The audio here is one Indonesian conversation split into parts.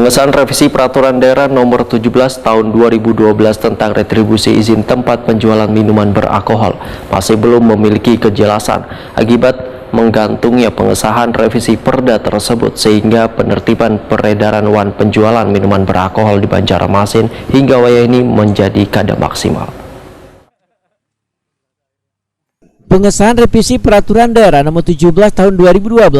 Pengesahan revisi Peraturan Daerah Nomor 17 Tahun 2012 tentang retribusi izin tempat penjualan minuman beralkohol masih belum memiliki kejelasan akibat menggantungnya pengesahan revisi Perda tersebut, sehingga penertiban peredaran wan penjualan minuman beralkohol di Banjarmasin hingga Wayahini menjadi kada maksimal. Pengesahan revisi Peraturan Daerah Nomor 17 Tahun 2012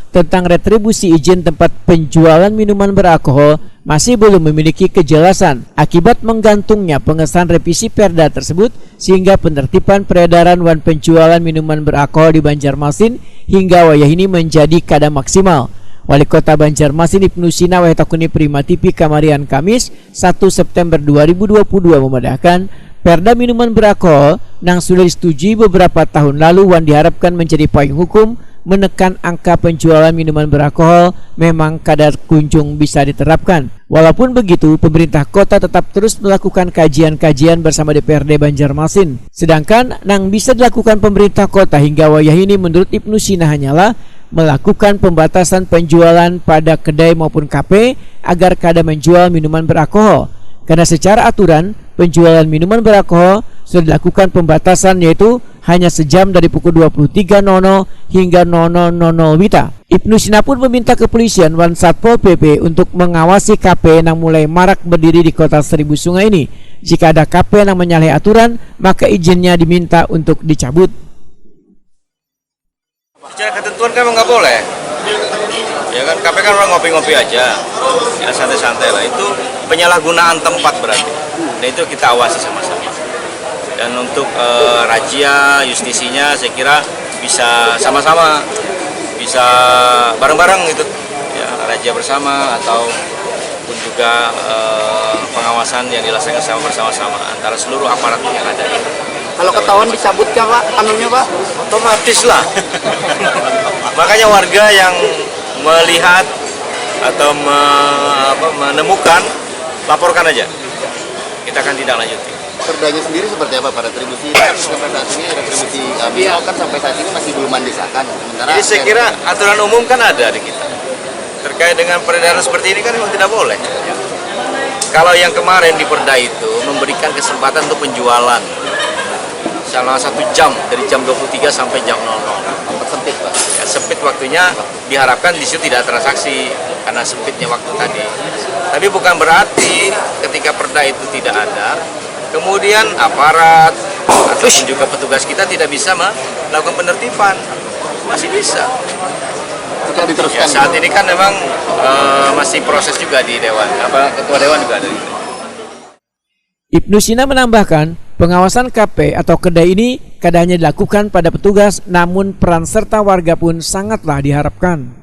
tentang retribusi izin tempat penjualan minuman beralkohol masih belum memiliki kejelasan akibat menggantungnya pengesahan revisi Perda tersebut, sehingga penertiban peredaran wan penjualan minuman beralkohol di Banjarmasin hingga Wayahini menjadi kada maksimal. Wali Kota Banjarmasin Ibnu Sina Wahetakuni Prima TV Kamarian Kamis 1 September 2022 memandahkan Perda minuman beralkohol yang sudah disetujui beberapa tahun lalu wan diharapkan menjadi payung hukum menekan angka penjualan minuman beralkohol memang kadar kunjung bisa diterapkan. Walaupun begitu, pemerintah kota tetap terus melakukan kajian-kajian bersama DPRD Banjarmasin. Sedangkan yang bisa dilakukan pemerintah kota hingga Wayahini menurut Ibnu Sina hanyalah melakukan pembatasan penjualan pada kedai maupun kafe agar kada menjual minuman beralkohol. Karena secara aturan penjualan minuman beralkohol sudah dilakukan pembatasan, yaitu hanya sejam dari pukul 23.00 hingga 00.00 WITA. Ibnu Sina pun meminta kepolisian wan Satpol PP untuk mengawasi kafe yang mulai marak berdiri di kota Seribu Sungai ini. Jika ada kafe yang menyalahi aturan, maka izinnya diminta untuk dicabut. Secara ketentuan kan nggak boleh. Ya kan, KP kan orang ngopi-ngopi aja, ya santai-santai lah. Itu penyalahgunaan tempat berarti. Dan itu kita awasi sama-sama. Dan untuk razia justisinya saya kira bisa sama-sama, bisa bareng-bareng gitu. Ya, razia bersama ataupun juga pengawasan yang dilaksanakan bersama-sama antara seluruh aparat yang ada. Kalau ketahuan dicabut ya Pak, anunya Pak? Otomatis lah. Makanya warga yang melihat atau menemukan, laporkan aja. Kita akan tidak lanjuti. Perdanya sendiri seperti apa Pak? Retribusi sampai saat ini, retribusi kan sampai saat ini masih belum disahkan. Jadi saya kira aturan umum kan ada di kita. Terkait dengan peredaran seperti ini kan memang tidak boleh. Kalau yang kemarin di Perda itu memberikan kesempatan untuk penjualan salah 1 jam dari jam 23 sampai jam 00. Sempit Pak. Ya, sempit waktunya, diharapkan di situ tidak transaksi karena sempitnya waktu tadi. Tapi bukan berarti ketika Perda itu tidak ada, kemudian aparat atau juga petugas kita tidak bisa melakukan penertiban. Masih bisa. Tetap diteruskan. Ya, saat ini kan memang masih proses juga di Dewan. Ketua Dewan juga ada. Ibnu Sina menambahkan, pengawasan kafe atau kedai ini kadang hanya dilakukan pada petugas, namun peran serta warga pun sangatlah diharapkan.